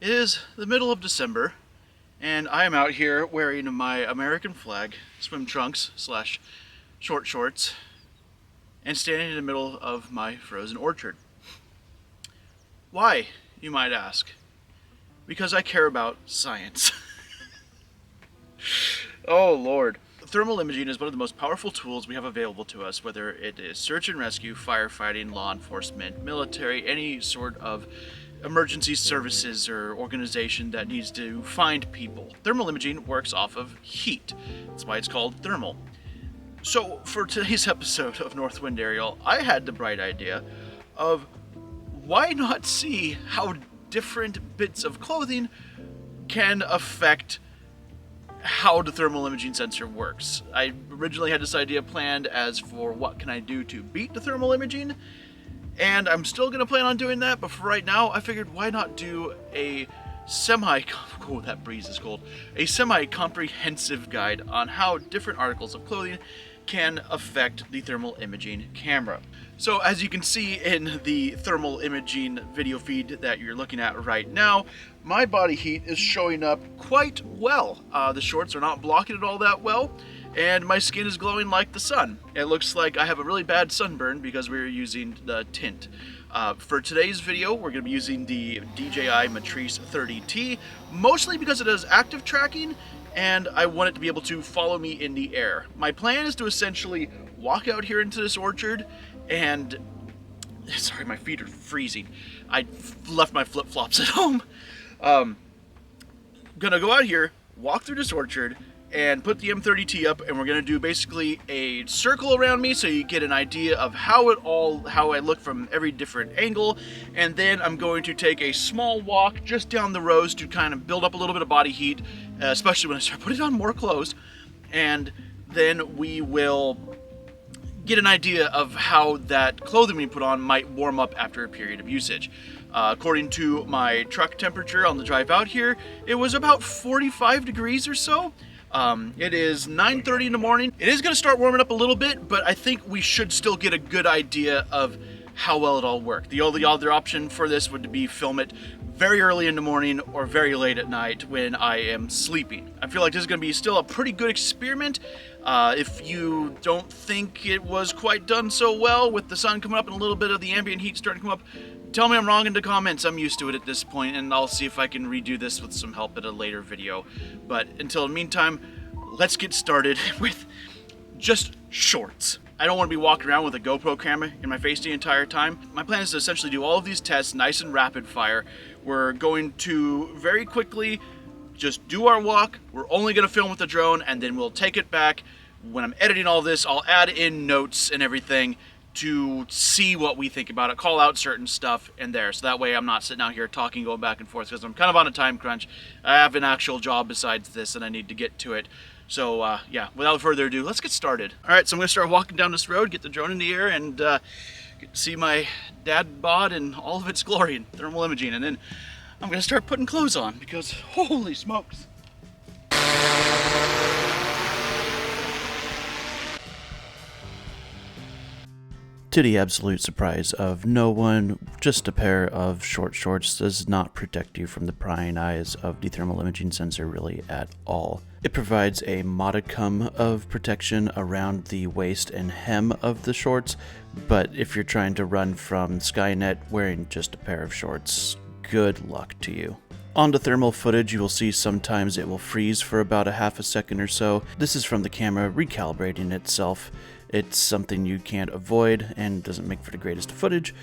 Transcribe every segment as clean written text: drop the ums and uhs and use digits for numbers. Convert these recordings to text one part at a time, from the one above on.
It is the middle of December, and I am out here wearing my American flag swim trunks slash short shorts and standing in the middle of my frozen orchard. Why, you might ask? Because I care about science. Oh Lord. Thermal imaging is one of the most powerful tools we have available to us, whether it is search and rescue, firefighting, law enforcement, military, any sort of emergency services or organization that needs to find people. Thermal imaging works off of heat. That's why it's called thermal. So for today's episode of North Wind Aerial, I had the bright idea of why not see how different bits of clothing can affect how the thermal imaging sensor works. I originally had this idea planned as for what can I do to beat the thermal imaging, and I'm still going to plan on doing that, but for right now I figured why not do a that breeze is cold, a semi-comprehensive guide on how different articles of clothing can affect the thermal imaging camera. So as you can see in the thermal imaging video feed that you're looking at right now, my body heat is showing up quite well. The shorts are not blocking it all that well, and my skin is glowing like the sun. It looks like I have a really bad sunburn because we're using the tint. For today's video, we're going to be using the DJI M30T, mostly because it has active tracking, and I want it to be able to follow me in the air. My plan is to essentially walk out here into this orchard and... Sorry, my feet are freezing. I left my flip-flops at home. Gonna go out here, walk through this orchard, and put the M30T up, and we're gonna do basically a circle around me so you get an idea of how I look from every different angle. And then I'm going to take a small walk just down the rows to kind of build up a little bit of body heat, especially when I start putting on more clothes. And then we will get an idea of how that clothing we put on might warm up after a period of usage. According to my truck temperature on the drive out here, it was about 45 degrees or so. It is 9:30 in the morning. It is going to start warming up a little bit, but I think we should still get a good idea of how well it all worked. The only other option for this would be film it very early in the morning or very late at night when I am sleeping. I feel like this is going to be still a pretty good experiment. If you don't think it was quite done so well with the sun coming up and a little bit of the ambient heat starting to come up, tell me I'm wrong in the comments. I'm used to it at this point, and I'll see if I can redo this with some help at a later video. But until the meantime, let's get started with just shorts. I don't want to be walking around with a GoPro camera in my face the entire time. My plan is to essentially do all of these tests nice and rapid fire. We're going to very quickly just do our walk. We're only going to film with the drone, and then we'll take it back. When I'm editing all this, I'll add in notes and everything to see what we think about it, call out certain stuff in there, so that way I'm not sitting out here talking, going back and forth, because I'm kind of on a time crunch. I have an actual job besides this, and I need to get to it. So yeah, without further ado, let's get started. All right, so I'm going to start walking down this road, get the drone in the air, and get to see my dad bod in all of its glory in thermal imaging, and then I'm going to start putting clothes on, because holy smokes. To the absolute surprise of no one, just a pair of short shorts does not protect you from the prying eyes of the thermal imaging sensor really at all. It provides a modicum of protection around the waist and hem of the shorts, but if you're trying to run from Skynet wearing just a pair of shorts, good luck to you. On the thermal footage, you will see sometimes it will freeze for about a half a second or so. This is from the camera recalibrating itself. It's something you can't avoid and doesn't make for the greatest footage,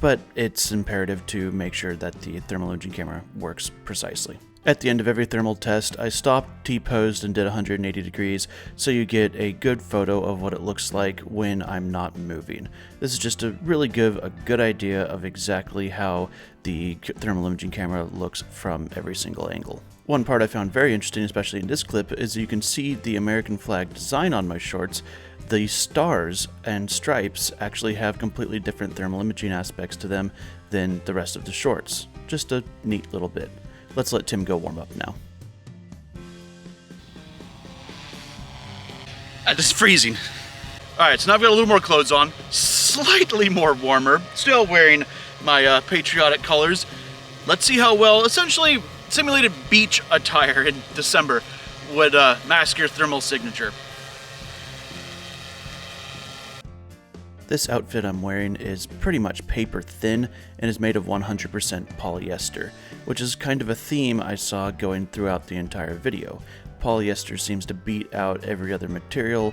but it's imperative to make sure that the thermal imaging camera works precisely. At the end of every thermal test, I stopped, T-posed, and did 180 degrees, so you get a good photo of what it looks like when I'm not moving. This is just to really give a good idea of exactly how the thermal imaging camera looks from every single angle. One part I found very interesting, especially in this clip, is you can see the American flag design on my shorts. The stars and stripes actually have completely different thermal imaging aspects to them than the rest of the shorts. Just a neat little bit. Let's let Tim go warm up now. This is freezing. Alright, so now I've got a little more clothes on, slightly more warmer, still wearing my patriotic colors. Let's see how well essentially simulated beach attire in December would mask your thermal signature. This outfit I'm wearing is pretty much paper thin and is made of 100% polyester, which is kind of a theme I saw going throughout the entire video. Polyester seems to beat out every other material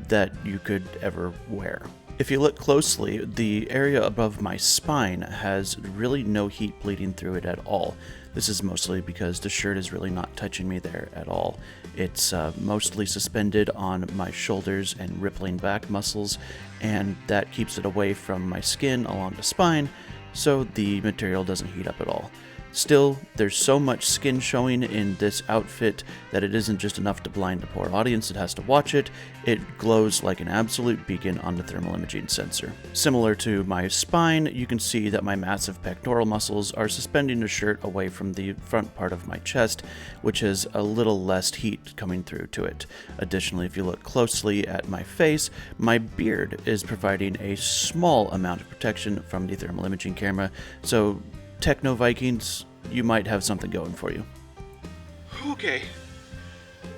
that you could ever wear. If you look closely, the area above my spine has really no heat bleeding through it at all. This is mostly because the shirt is really not touching me there at all. It's mostly suspended on my shoulders and rippling back muscles, and that keeps it away from my skin along the spine, so the material doesn't heat up at all. Still, there's so much skin showing in this outfit that it isn't just enough to blind the poor audience that has to watch it. It glows like an absolute beacon on the thermal imaging sensor. Similar to my spine, you can see that my massive pectoral muscles are suspending the shirt away from the front part of my chest, which has a little less heat coming through to it. Additionally, if you look closely at my face, my beard is providing a small amount of protection from the thermal imaging camera, so Techno Vikings, you might have something going for you. Okay.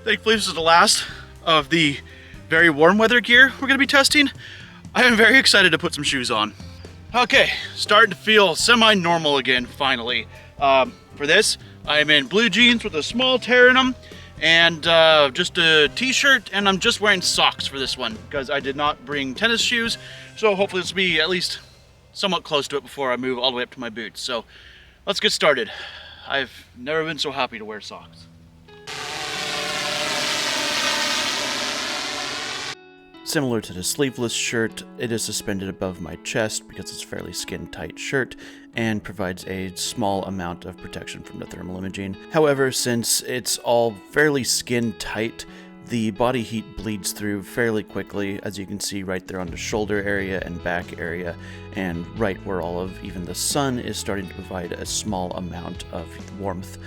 Thankfully, this is the last of the very warm weather gear we're going to be testing. I am very excited to put some shoes on. Okay, starting to feel semi-normal again, finally. For this, I am in blue jeans with a small tear in them, and just a t-shirt, and I'm just wearing socks for this one, because I did not bring tennis shoes, so hopefully this will be at least somewhat close to it before I move all the way up to my boots. So let's get started. I've never been so happy to wear socks. Similar to the sleeveless shirt, it is suspended above my chest because it's a fairly skin-tight shirt and provides a small amount of protection from the thermal imaging. However, since it's all fairly skin-tight, the body heat bleeds through fairly quickly, as you can see right there on the shoulder area and back area, and right where all of even the sun is starting to provide a small amount of warmth.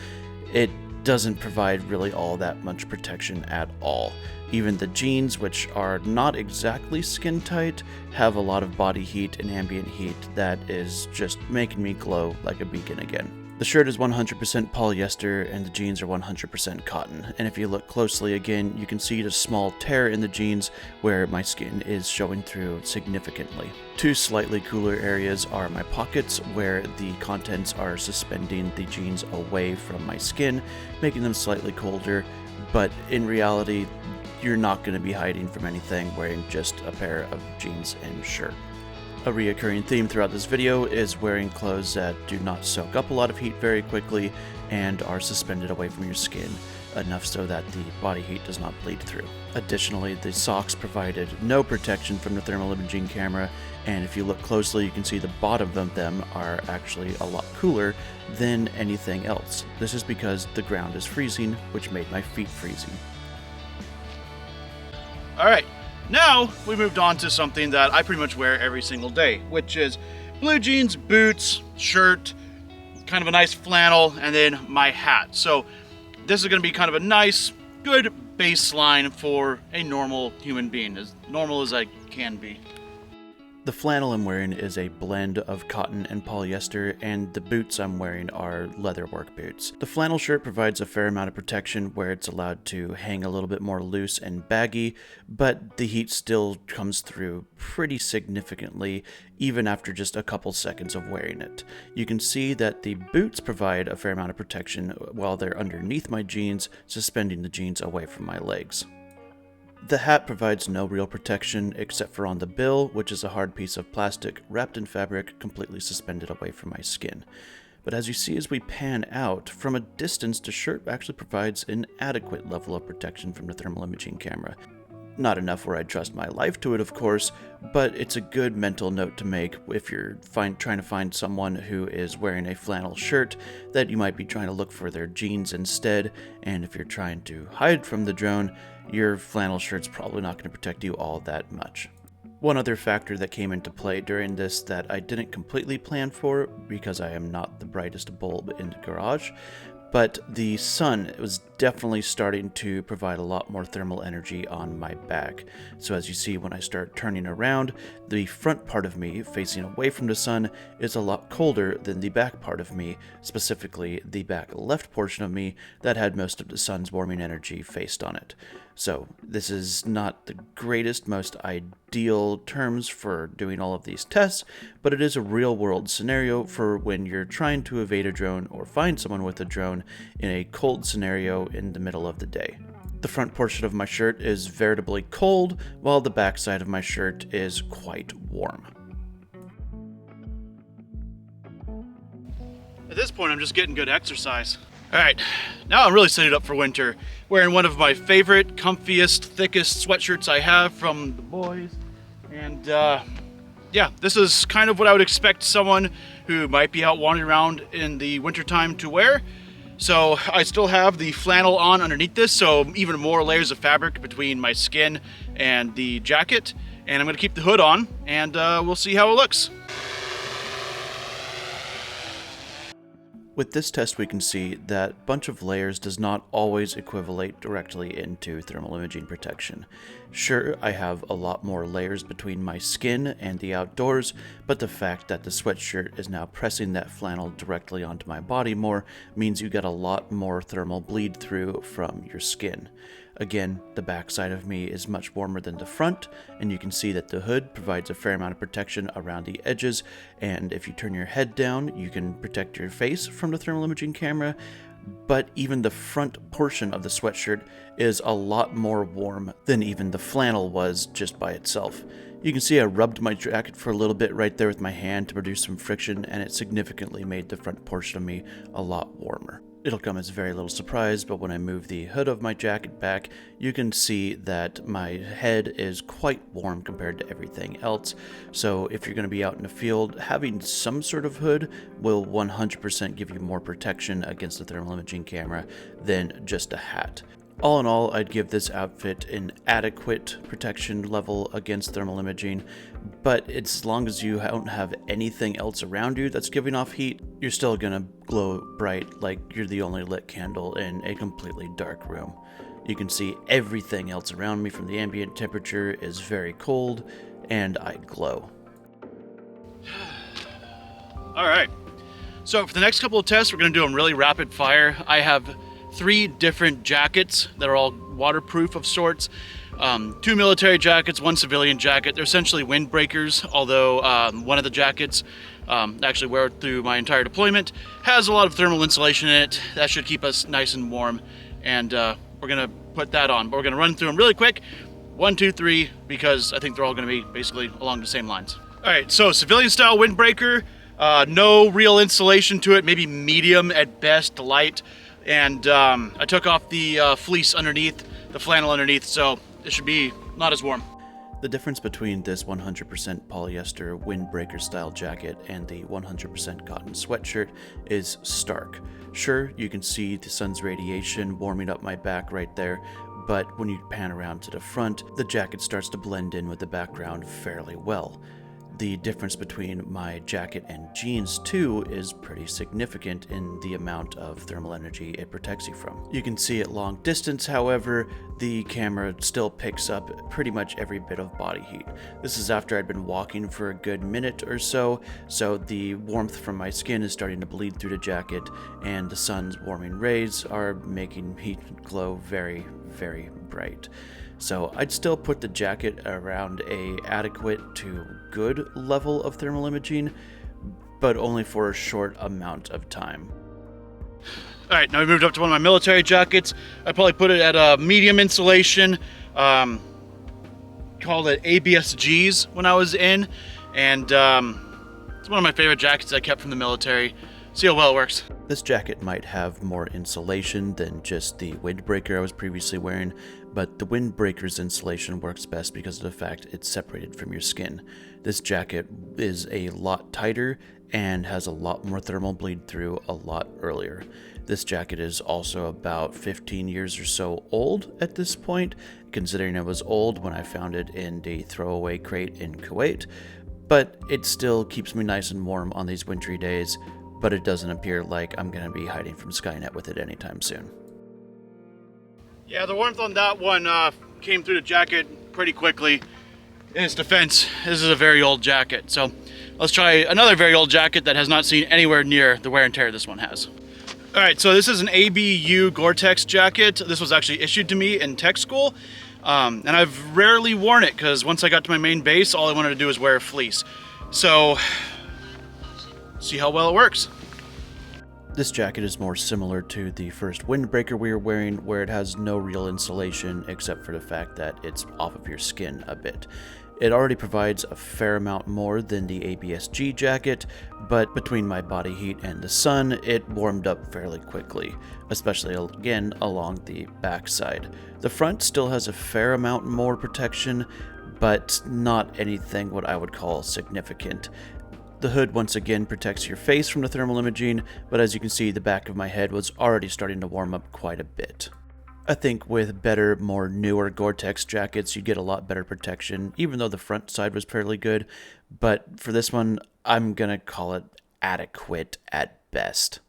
It doesn't provide really all that much protection at all. Even the jeans, which are not exactly skin tight, have a lot of body heat and ambient heat that is just making me glow like a beacon again. The shirt is 100% polyester and the jeans are 100% cotton, and if you look closely again, you can see the small tear in the jeans where my skin is showing through significantly. Two slightly cooler areas are my pockets, where the contents are suspending the jeans away from my skin, making them slightly colder, but in reality, you're not going to be hiding from anything wearing just a pair of jeans and shirt. A reoccurring theme throughout this video is wearing clothes that do not soak up a lot of heat very quickly and are suspended away from your skin enough so that the body heat does not bleed through. Additionally, the socks provided no protection from the thermal imaging camera, and if you look closely you can see the bottom of them are actually a lot cooler than anything else. This is because the ground is freezing, which made my feet freezing. Alright, now we moved on to something that I pretty much wear every single day, which is blue jeans, boots, shirt, kind of a nice flannel, and then my hat. So this is going to be kind of a nice, good baseline for a normal human being, as normal as I can be. The flannel I'm wearing is a blend of cotton and polyester, and the boots I'm wearing are leather work boots. The flannel shirt provides a fair amount of protection where it's allowed to hang a little bit more loose and baggy, but the heat still comes through pretty significantly even after just a couple seconds of wearing it. You can see that the boots provide a fair amount of protection while they're underneath my jeans, suspending the jeans away from my legs. The hat provides no real protection except for on the bill, which is a hard piece of plastic wrapped in fabric completely suspended away from my skin. But as you see as we pan out, from a distance the shirt actually provides an adequate level of protection from the thermal imaging camera. Not enough where I'd trust my life to it, of course, but it's a good mental note to make if you're trying to find someone who is wearing a flannel shirt, that you might be trying to look for their jeans instead, and if you're trying to hide from the drone, your flannel shirt's probably not going to protect you all that much. One other factor that came into play during this that I didn't completely plan for, because I am not the brightest bulb in the garage, but the sun was definitely starting to provide a lot more thermal energy on my back. So as you see, when I start turning around, the front part of me facing away from the sun is a lot colder than the back part of me, specifically the back left portion of me that had most of the sun's warming energy faced on it. So this is not the greatest, most ideal terms for doing all of these tests, but it is a real world scenario for when you're trying to evade a drone or find someone with a drone in a cold scenario in the middle of the day. The front portion of my shirt is veritably cold, while the back side of my shirt is quite warm. At this point, I'm just getting good exercise. All right, now I'm really setting up for winter. Wearing one of my favorite, comfiest, thickest sweatshirts I have from the boys. And yeah, this is kind of what I would expect someone who might be out wandering around in the wintertime to wear. So I still have the flannel on underneath this, so even more layers of fabric between my skin and the jacket. And I'm gonna keep the hood on, and we'll see how it looks. With this test, we can see that bunch of layers does not always equivalate directly into thermal imaging protection. Sure, I have a lot more layers between my skin and the outdoors, but the fact that the sweatshirt is now pressing that flannel directly onto my body more means you get a lot more thermal bleed through from your skin. Again, the back side of me is much warmer than the front, and you can see that the hood provides a fair amount of protection around the edges, and if you turn your head down, you can protect your face from the thermal imaging camera, but even the front portion of the sweatshirt is a lot more warm than even the flannel was just by itself. You can see I rubbed my jacket for a little bit right there with my hand to produce some friction, and it significantly made the front portion of me a lot warmer. It'll come as very little surprise, but when I move the hood of my jacket back, you can see that my head is quite warm compared to everything else. So if you're going to be out in the field, having some sort of hood will 100% give you more protection against the thermal imaging camera than just a hat. All in all, I'd give this outfit an adequate protection level against thermal imaging, but as long as you don't have anything else around you that's giving off heat, you're still gonna glow bright like you're the only lit candle in a completely dark room. You can see everything else around me from the ambient temperature is very cold, and I glow. All right, so for the next couple of tests, we're gonna do them really rapid fire. I have 3 different jackets that are all waterproof of sorts. 2 military jackets, 1 civilian jacket. They're essentially windbreakers, although one of the jackets actually wear it through my entire deployment, has a lot of thermal insulation in it. That should keep us nice and warm, and we're gonna put that on, but we're gonna run through them really quick. 1, 2, 3, because I think they're all gonna be basically along the same lines. All right, so civilian style windbreaker, no real insulation to it, maybe medium at best, light. And I took off the fleece underneath, the flannel underneath, so it should be not as warm. The difference between this 100% polyester windbreaker style jacket and the 100% cotton sweatshirt is stark. Sure, you can see the sun's radiation warming up my back right there, but when you pan around to the front, the jacket starts to blend in with the background fairly well. The difference between my jacket and jeans too is pretty significant in the amount of thermal energy it protects you from. You can see at long distance, however, the camera still picks up pretty much every bit of body heat. This is after I'd been walking for a good minute or so the warmth from my skin is starting to bleed through the jacket, and the sun's warming rays are making me glow very, very bright. So I'd still put the jacket around a adequate to good level of thermal imaging, but only for a short amount of time. All right, now we moved up to one of my military jackets. I probably put it at a medium insulation, called it ABSGs when I was in, and it's one of my favorite jackets I kept from the military. See how well it works. This jacket might have more insulation than just the windbreaker I was previously wearing, but the windbreaker's insulation works best because of the fact it's separated from your skin. This jacket is a lot tighter and has a lot more thermal bleed through a lot earlier. This jacket is also about 15 years or so old at this point, considering it was old when I found it in the throwaway crate in Kuwait, but it still keeps me nice and warm on these wintry days, but it doesn't appear like I'm going to be hiding from Skynet with it anytime soon. Yeah, the warmth on that one came through the jacket pretty quickly. In its defense, this is a very old jacket, so let's try another very old jacket that has not seen anywhere near the wear and tear this one has. All right, so this is an ABU Goretex jacket. This was actually issued to me in tech school, and I've rarely worn it because once I got to my main base, all I wanted to do was wear a fleece. So, see how well it works. This jacket is more similar to the first Windbreaker we were wearing, where it has no real insulation except for the fact that it's off of your skin a bit. It already provides a fair amount more than the ABSG jacket, but between my body heat and the sun, it warmed up fairly quickly, especially again along the backside. The front still has a fair amount more protection, but not anything what I would call significant. The hood once again protects your face from the thermal imaging, but as you can see, the back of my head was already starting to warm up quite a bit. I think with better, more newer Goretex jackets, you get a lot better protection, even though the front side was fairly good. But for this one, I'm gonna call it adequate at best.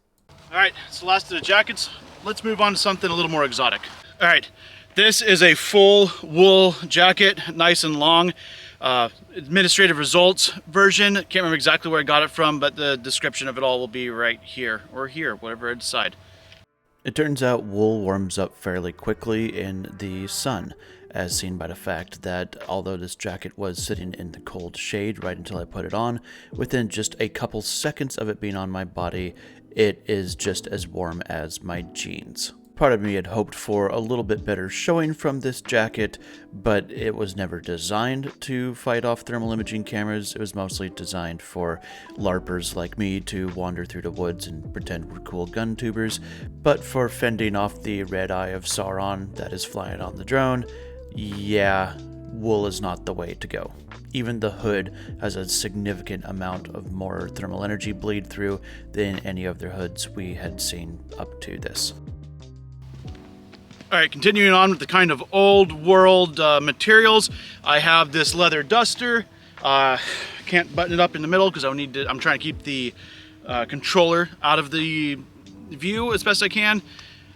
All right, it's the last of the jackets. Let's move on to something a little more exotic. All right, this is a full wool jacket, nice and long. Administrative results version. Can't remember exactly where I got it from, but the description of it all will be right here, or here, whatever I decide. It turns out wool warms up fairly quickly in the sun, as seen by the fact that although this jacket was sitting in the cold shade right until I put it on, within just a couple seconds of it being on my body, it is just as warm as my jeans. Part of me had hoped for a little bit better showing from this jacket, but it was never designed to fight off thermal imaging cameras. It was mostly designed for LARPers like me to wander through the woods and pretend we're cool gun tubers, but for fending off the red eye of Sauron that is flying on the drone, yeah, wool is not the way to go. Even the hood has a significant amount of more thermal energy bleed through than any of the hoods we had seen up to this. All right, continuing on with the kind of old world materials, I have this leather duster. Can't button it up in the middle because I'm trying to keep the controller out of the view as best I can.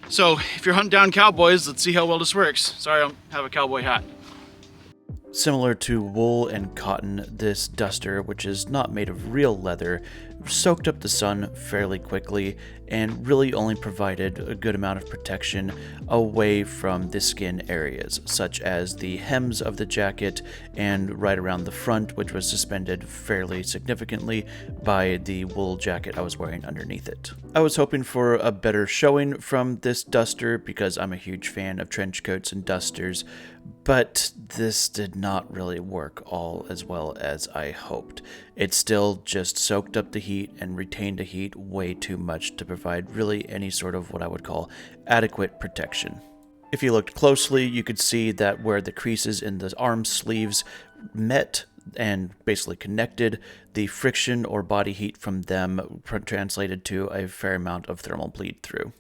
So if you're hunting down cowboys, let's see how well this works. Sorry, I don't have a cowboy hat. Similar to wool and cotton, this duster, which is not made of real leather, soaked up the sun fairly quickly and really only provided a good amount of protection away from the skin areas, such as the hems of the jacket and right around the front, which was suspended fairly significantly by the wool jacket I was wearing underneath it. I was hoping for a better showing from this duster because I'm a huge fan of trench coats and dusters, but this did not really work all as well as I hoped. It still just soaked up the heat and retained the heat way too much to provide really any sort of what I would call adequate protection. If you looked closely, you could see that where the creases in the arm sleeves met and basically connected, the friction or body heat from them translated to a fair amount of thermal bleed through.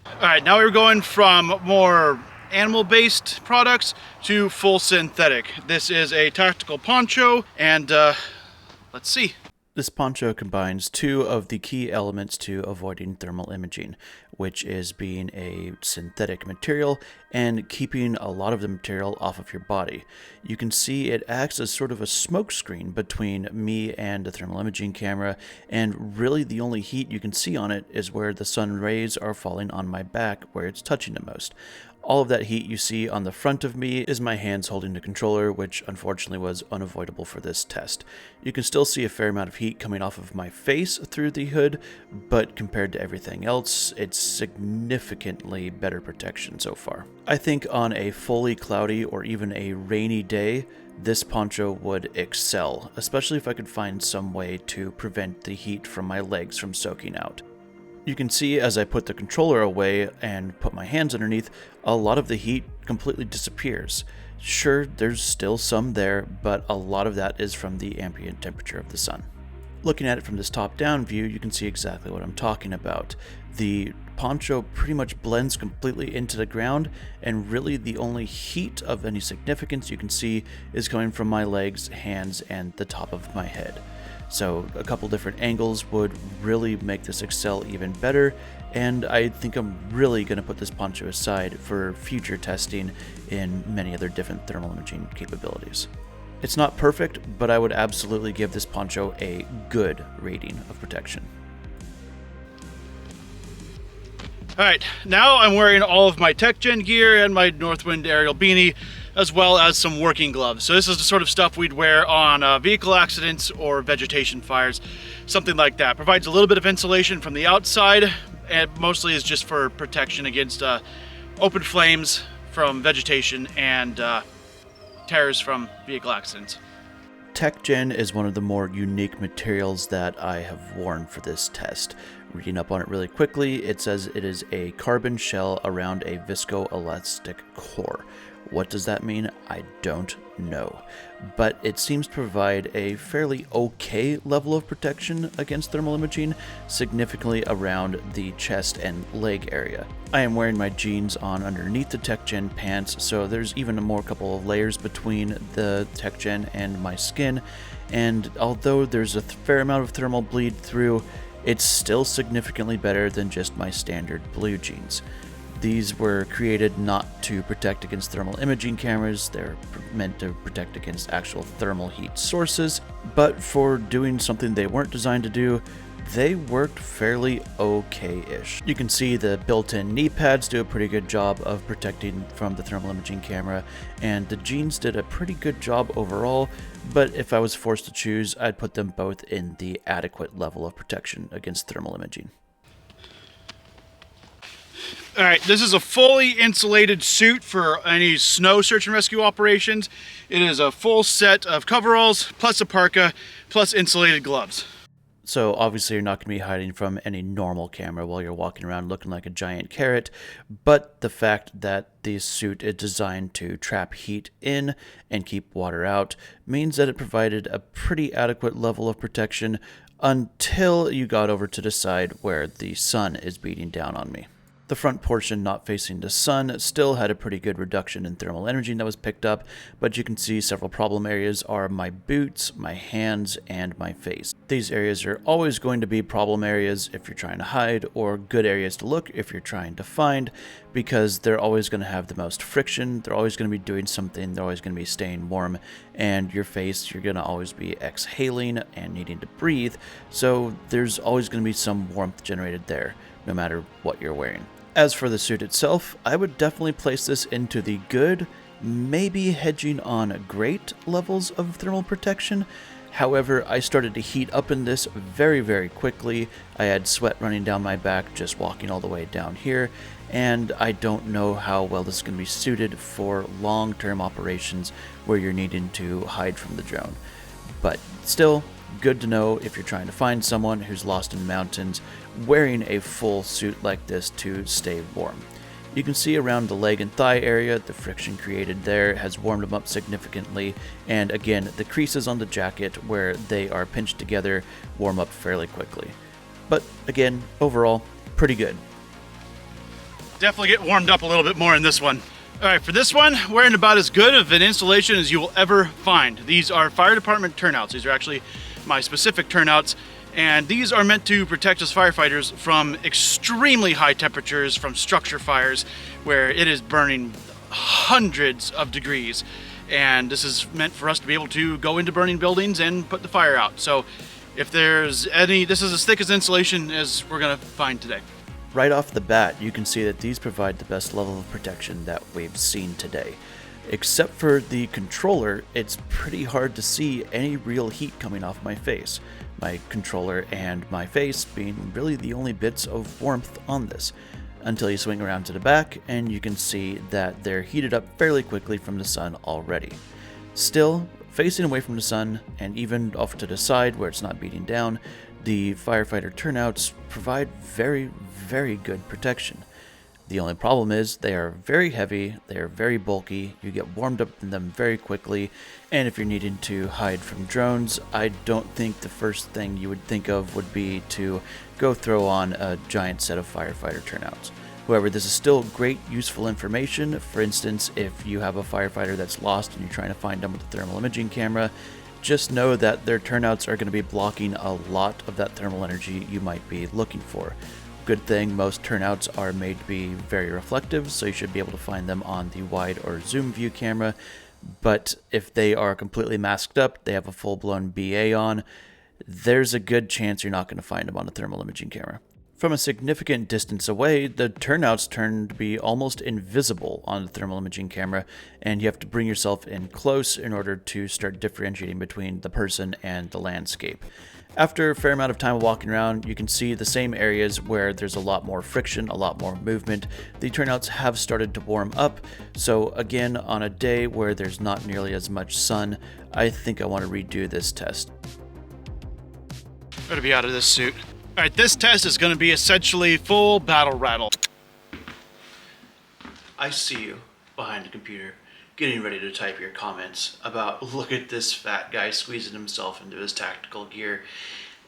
All right, now we're going from more animal-based products to full synthetic. This is a tactical poncho, and let's see. This poncho combines two of the key elements to avoiding thermal imaging, which is being a synthetic material and keeping a lot of the material off of your body. You can see it acts as sort of a smoke screen between me and the thermal imaging camera, and really the only heat you can see on it is where the sun rays are falling on my back, where it's touching the most. All of that heat you see on the front of me is my hands holding the controller, which unfortunately was unavoidable for this test. You can still see a fair amount of heat coming off of my face through the hood, but compared to everything else, it's significantly better protection so far. I think on a fully cloudy or even a rainy day, this poncho would excel, especially if I could find some way to prevent the heat from my legs from soaking out. You can see as I put the controller away and put my hands underneath, a lot of the heat completely disappears. Sure, there's still some there, but a lot of that is from the ambient temperature of the sun. Looking at it from this top-down view, you can see exactly what I'm talking about. The poncho pretty much blends completely into the ground, and really the only heat of any significance you can see is coming from my legs, hands, and the top of my head. So a couple different angles would really make this excel even better, and I think I'm really going to put this poncho aside for future testing in many other different thermal imaging capabilities. It's not perfect, but I would absolutely give this poncho a good rating of protection. Alright, now I'm wearing all of my Tec-Gen gear and my Northwind aerial beanie, as well as some working gloves. So this is the sort of stuff we'd wear on vehicle accidents or vegetation fires, something like that. Provides a little bit of insulation from the outside, and mostly is just for protection against open flames from vegetation and tears from vehicle accidents. Tec-Gen is one of the more unique materials that I have worn for this test. Reading up on it really quickly, it says it is a carbon shell around a viscoelastic core. What does that mean? I don't know. But it seems to provide a fairly okay level of protection against thermal imaging, significantly around the chest and leg area. I am wearing my jeans on underneath the Tec-Gen pants, so there's even a more couple of layers between the Tec-Gen and my skin, and although there's a fair amount of thermal bleed through, it's still significantly better than just my standard blue jeans. These were created not to protect against thermal imaging cameras, they're meant to protect against actual thermal heat sources, but for doing something they weren't designed to do, they worked fairly okay-ish. You can see the built-in knee pads do a pretty good job of protecting from the thermal imaging camera, and the jeans did a pretty good job overall, but if I was forced to choose, I'd put them both in the adequate level of protection against thermal imaging. Alright, this is a fully insulated suit for any snow search and rescue operations. It is a full set of coveralls, plus a parka, plus insulated gloves. So obviously you're not going to be hiding from any normal camera while you're walking around looking like a giant carrot, but the fact that this suit is designed to trap heat in and keep water out means that it provided a pretty adequate level of protection until you got over to the side where the sun is beating down on me. The front portion not facing the sun still had a pretty good reduction in thermal energy that was picked up, but you can see several problem areas are my boots, my hands, and my face. These areas are always going to be problem areas if you're trying to hide, or good areas to look if you're trying to find, because they're always going to have the most friction, they're always going to be doing something, they're always going to be staying warm, and your face, you're going to always be exhaling and needing to breathe, so there's always going to be some warmth generated there, no matter what you're wearing. As for the suit itself, I would definitely place this into the good, maybe hedging on great levels of thermal protection. However, I started to heat up in this very, very quickly. I had sweat running down my back just walking all the way down here, and I don't know how well this is going to be suited for long-term operations where you're needing to hide from the drone. But still, good to know if you're trying to find someone who's lost in the mountains, wearing a full suit like this to stay warm. You can see around the leg and thigh area, the friction created there has warmed them up significantly, and again, the creases on the jacket where they are pinched together warm up fairly quickly. But again, overall, pretty good. Definitely get warmed up a little bit more in this one. Alright, for this one, wearing about as good of an installation as you will ever find. These are fire department turnouts. These are actually my specific turnouts, and these are meant to protect us firefighters from extremely high temperatures from structure fires where it is burning hundreds of degrees, and this is meant for us to be able to go into burning buildings and put the fire out. So if there's any, this is as thick as insulation as we're going to find today. Right off the bat, you can see that these provide the best level of protection that we've seen today. Except for the controller, it's pretty hard to see any real heat coming off my face. My controller and my face being really the only bits of warmth on this. Until you swing around to the back and you can see that they're heated up fairly quickly from the sun already. Still, facing away from the sun and even off to the side where it's not beating down, the Firefighter Turnouts provide very, very good protection. The only problem is they are very heavy, they are very bulky, you get warmed up in them very quickly, and if you're needing to hide from drones, I don't think the first thing you would think of would be to go throw on a giant set of Firefighter Turnouts. However, this is still great, useful information. For instance, if you have a firefighter that's lost and you're trying to find them with a thermal imaging camera, just know that their turnouts are going to be blocking a lot of that thermal energy you might be looking for. Good thing most turnouts are made to be very reflective, so you should be able to find them on the wide or zoom view camera. But if they are completely masked up, they have a full-blown BA on, there's a good chance you're not going to find them on a thermal imaging camera. From a significant distance away, the turnouts turn to be almost invisible on the thermal imaging camera, and you have to bring yourself in close in order to start differentiating between the person and the landscape. After a fair amount of time walking around, you can see the same areas where there's a lot more friction, a lot more movement. The turnouts have started to warm up, so again, on a day where there's not nearly as much sun, I think I want to redo this test. Better be out of this suit. All right, this test is going to be essentially full battle rattle. I see you behind the computer, getting ready to type your comments about, look at this fat guy squeezing himself into his tactical gear.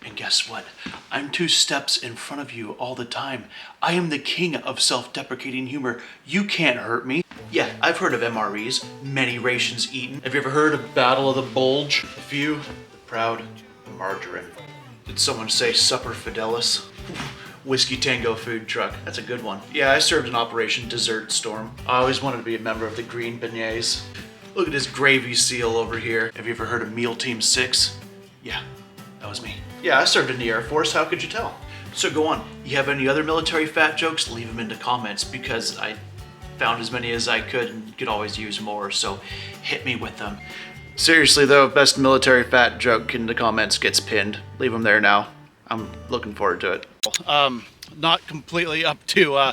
And guess what? I'm 2 steps in front of you all the time. I am the king of self-deprecating humor. You can't hurt me. Yeah, I've heard of MREs, many rations eaten. Have you ever heard of Battle of the Bulge? The few, the proud, the margarine. Did someone say Supper Fidelis? Whiskey Tango food truck. That's a good one. Yeah, I served in Operation Desert Storm. I always wanted to be a member of the Green Beignets. Look at this gravy seal over here. Have you ever heard of Meal Team 6? Yeah, that was me. Yeah, I served in the Air Force. How could you tell? So go on. You have any other military fat jokes? Leave them in the comments because I found as many as I could and could always use more, so hit me with them. Seriously though, best military fat joke in the comments gets pinned. Leave them there now. I'm looking forward to it. Not completely up to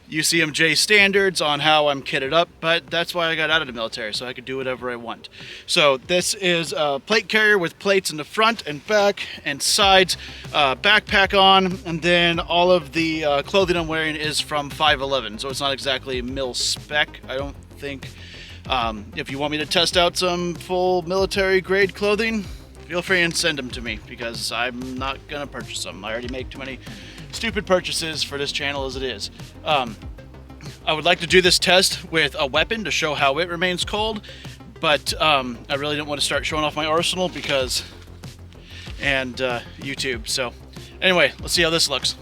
UCMJ standards on how I'm kitted up, but that's why I got out of the military, so I could do whatever I want. So this is a plate carrier with plates in the front and back and sides, backpack on, and then all of the clothing I'm wearing is from 511, so it's not exactly mil spec, I don't think. If you want me to test out some full military grade clothing, feel free and send them to me because I'm not gonna purchase them. I already make too many stupid purchases for this channel as it is. I would like to do this test with a weapon to show how it remains cold, but I really didn't want to start showing off my arsenal because YouTube. So anyway, let's see how this looks.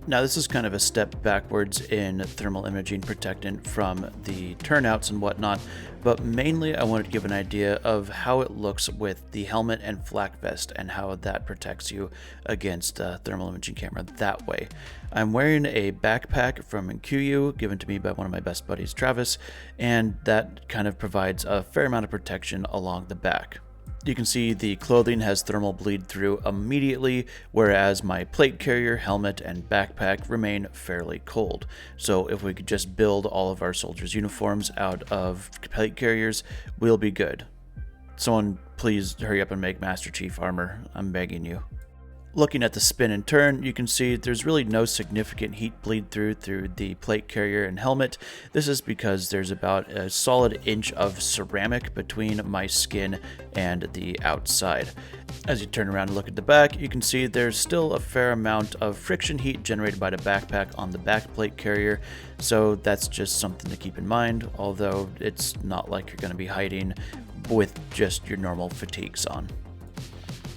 Now this is kind of a step backwards in thermal imaging protectant from the turnouts and whatnot, but mainly I wanted to give an idea of how it looks with the helmet and flak vest and how that protects you against a thermal imaging camera that way. I'm wearing a backpack from QU given to me by one of my best buddies, Travis, and that kind of provides a fair amount of protection along the back. You can see the clothing has thermal bleed through immediately, whereas my plate carrier, helmet, and backpack remain fairly cold. So if we could just build all of our soldiers' uniforms out of plate carriers, we'll be good. Someone please hurry up and make Master Chief armor, I'm begging you. Looking at the spin and turn, you can see there's really no significant heat bleed through the plate carrier and helmet. This is because there's about a solid inch of ceramic between my skin and the outside. As you turn around and look at the back, you can see there's still a fair amount of friction heat generated by the backpack on the back plate carrier, so that's just something to keep in mind, although it's not like you're going to be hiding with just your normal fatigues on.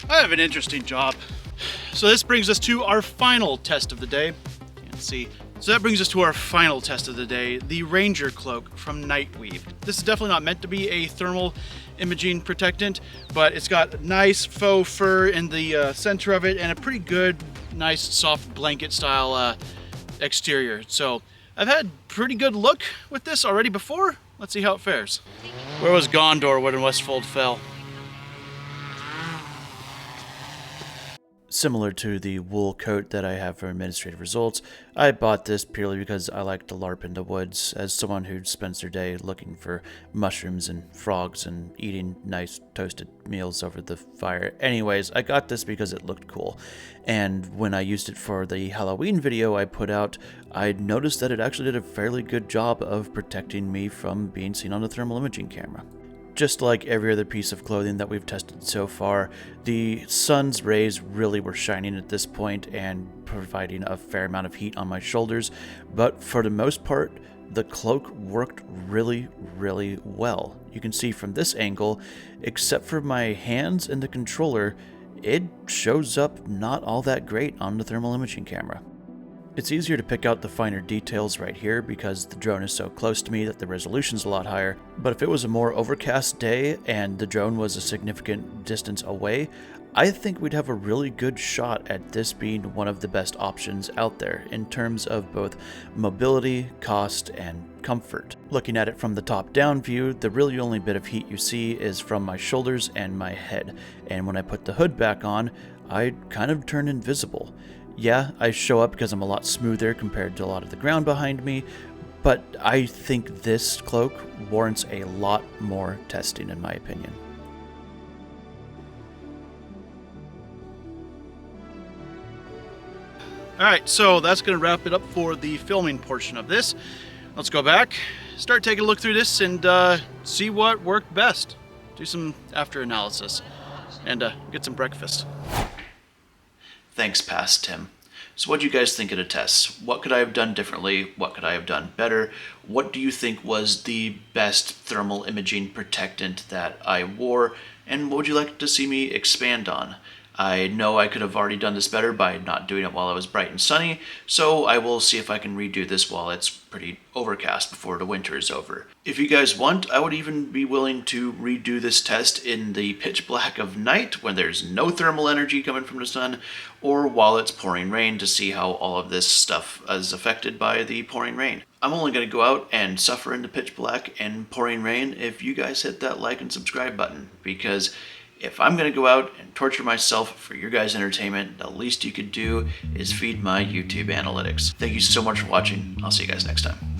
I have an interesting job. So this brings us to our final test of the day. Can't see. So that brings us to our final test of the day, the Ranger Cloak from Knightweave. This is definitely not meant to be a thermal imaging protectant, but it's got nice faux fur in the center of it and a pretty good, nice soft blanket style exterior. So I've had pretty good look with this already before. Let's see how it fares. Where was Gondor when Westfold fell? Similar to the wool coat that I have for administrative results, I bought this purely because I like to LARP in the woods as someone who spends their day looking for mushrooms and frogs and eating nice toasted meals over the fire. Anyways, I got this because it looked cool, and when I used it for the Halloween video I put out, I noticed that it actually did a fairly good job of protecting me from being seen on a thermal imaging camera. just like every other piece of clothing that we've tested so far, the sun's rays really were shining at this point and providing a fair amount of heat on my shoulders, but for the most part, the cloak worked really, really well. You can see from this angle, except for my hands and the controller, it shows up not all that great on the thermal imaging camera. It's easier to pick out the finer details right here because the drone is so close to me that the resolution's a lot higher, but if it was a more overcast day and the drone was a significant distance away, I think we'd have a really good shot at this being one of the best options out there in terms of both mobility, cost, and comfort. Looking at it from the top-down view, the really only bit of heat you see is from my shoulders and my head, and when I put the hood back on, I kind of turn invisible. Yeah, I show up because I'm a lot smoother compared to a lot of the ground behind me, but I think this cloak warrants a lot more testing in my opinion. Alright, so that's going to wrap it up for the filming portion of this. Let's go back, start taking a look through this, and see what worked best. Do some after analysis, and get some breakfast. Thanks, Past Tim. So what do you guys think of the tests? What could I have done differently? What could I have done better? What do you think was the best thermal imaging protectant that I wore? And what would you like to see me expand on? I know I could have already done this better by not doing it while it was bright and sunny, so I will see if I can redo this while it's pretty overcast before the winter is over. If you guys want, I would even be willing to redo this test in the pitch black of night when there's no thermal energy coming from the sun, or while it's pouring rain to see how all of this stuff is affected by the pouring rain. I'm only going to go out and suffer in the pitch black and pouring rain if you guys hit that like and subscribe button, because if I'm going to go out and torture myself for your guys' entertainment, the least you could do is feed my YouTube analytics. Thank you so much for watching. I'll see you guys next time.